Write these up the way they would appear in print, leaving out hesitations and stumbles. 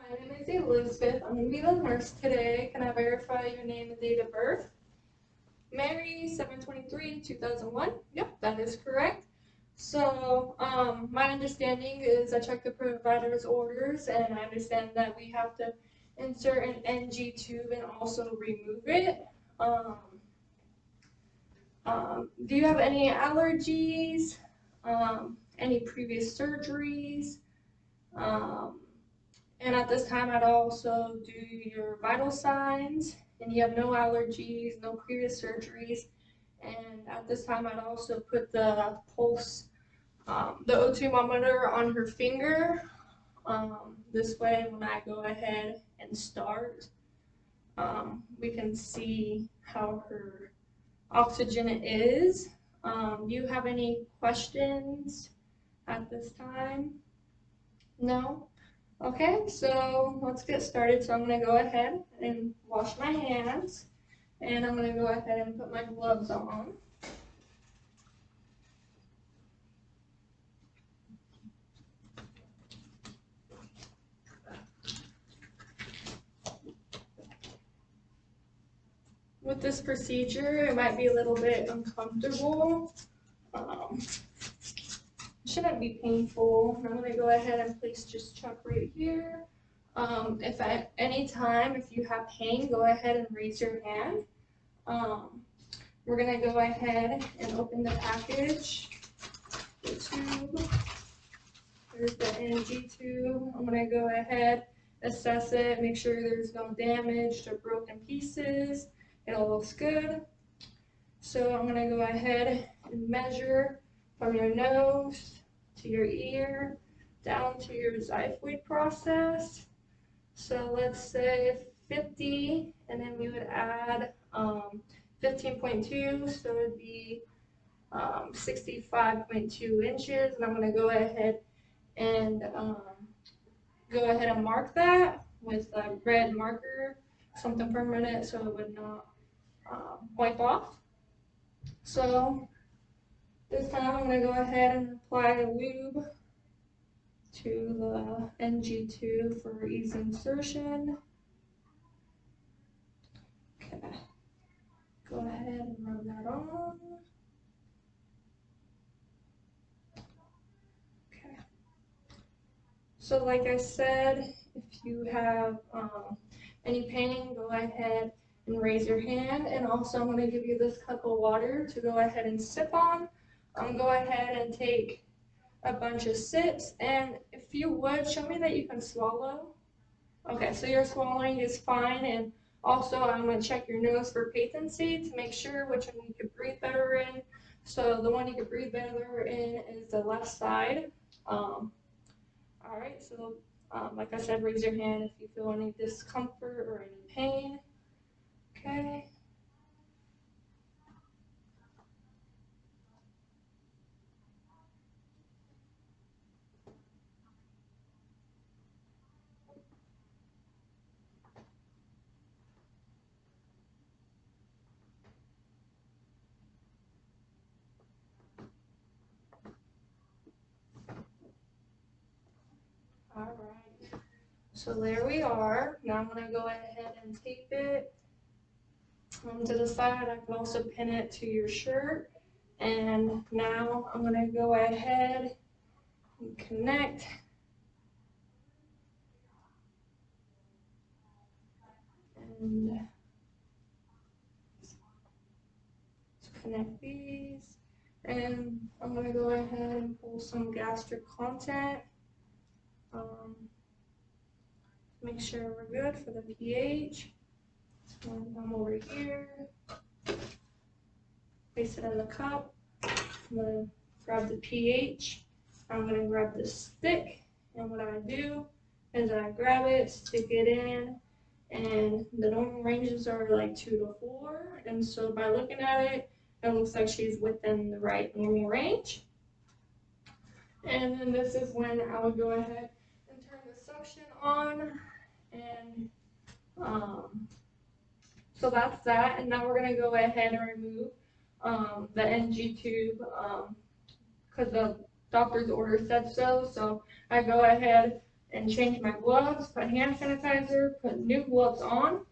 My name is Elizabeth. I'm going to be the nurse today. Can I verify your name and date of birth? Mary, 7/23/2001. Yep, that is correct. So, my understanding is I checked the provider's orders and I understand that we have to insert an NG tube and also remove it. Do you have any allergies? Any previous surgeries? And at this time, I'd also do your vital signs, and you have no allergies, no previous surgeries. And at this time, I'd also put the pulse, the O2 monitor on her finger. This way, when I go ahead and start, we can see how her oxygen is. Do you have any questions at this time? No? Okay, so let's get started. So I'm going to go ahead and wash my hands, and I'm going to go ahead and put my gloves on. With this procedure, it might be a little bit uncomfortable. Shouldn't be painful. I'm going to go ahead and place just Chuck right here. If at any time, if you have pain, go ahead and raise your hand. We're going to go ahead and open the package, the tube. There's the NG tube. I'm going to go ahead, assess it, make sure there's no damaged or broken pieces. It all looks good. So I'm going to go ahead and measure from your nose to your ear down to your xiphoid process. So let's say 50, and then we would add 15.2, so it would be 65.2 inches. And I'm going to go ahead and mark that with a red marker, something permanent, so it would not wipe off. So this time I'm going to go ahead and apply lube to the NG tube for easy insertion. Okay, go ahead and rub that on. Okay. So like I said, if you have any pain, go ahead and raise your hand. And also I'm going to give you this cup of water to go ahead and sip on. Go ahead and take a bunch of sips, and if you would, show me that you can swallow. Okay, so your swallowing is fine, and also I'm going to check your nose for patency to make sure which one you could breathe better in. So the one you could breathe better in is the left side. Alright, so like I said, raise your hand if you feel any discomfort or any pain. Okay. Alright, so there we are. Now I'm going to go ahead and tape it to the side. I can also pin it to your shirt. And now I'm going to go ahead and connect. And connect these. And I'm going to go ahead and pull some gastric content. Make sure we're good for the pH. So I'm over here. Place it in the cup. I'm going to grab the pH. I'm going to grab the stick. And what I do is I grab it, stick it in, and the normal ranges are like 2 to 4. And so by looking at it, it looks like she's within the right normal range. And then this is when I would go ahead and turn the suction on. And so that's that. And now we're going to go ahead and remove the NG tube because the doctor's order said so. So I go ahead and change my gloves, put hand sanitizer, put new gloves on,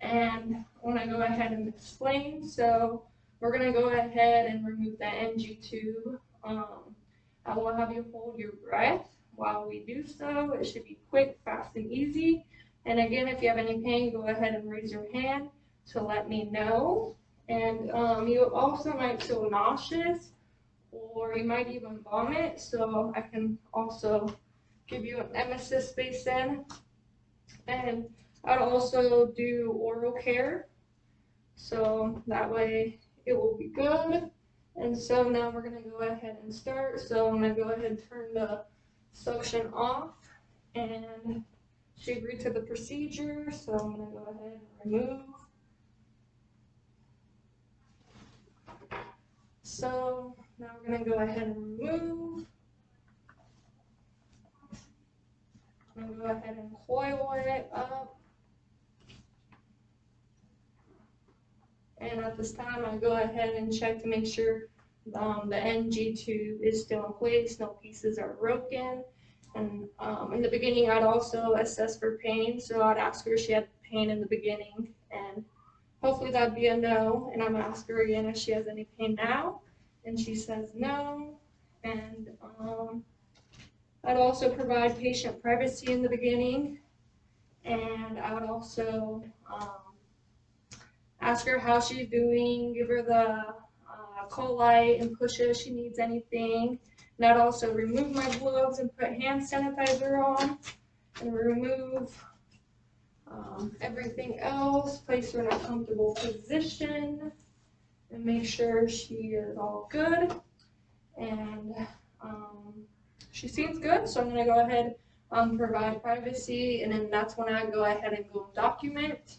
and I want to go ahead and explain. So we're going to go ahead and remove the NG tube. I will have you hold your breath while we do so. It should be quick, fast, and easy. And again, if you have any pain, go ahead and raise your hand to let me know. And you also might feel nauseous, or you might even vomit. So I can also give you an emesis basin. And I'd also do oral care. So that way it will be good. And so now we're going to go ahead and start. So I'm going to go ahead and turn the suction off. And she agreed to the procedure. So I'm going to go ahead and remove. So now we're going to go ahead and remove. I'm going to go ahead and coil it up. And at this time, I go ahead and check to make sure the NG tube is still in place, no pieces are broken. And in the beginning, I'd also assess for pain. So I'd ask her if she had pain in the beginning, and hopefully that'd be a no. And I'm gonna ask her again if she has any pain now, and she says no. And I'd also provide patient privacy in the beginning, and I would also ask her how she's doing, give her the call light and push her if she needs anything. And I'd also remove my gloves and put hand sanitizer on and remove everything else, place her in a comfortable position and make sure she is all good. And she seems good, so I'm going to go ahead provide privacy, and then that's when I go ahead and go document.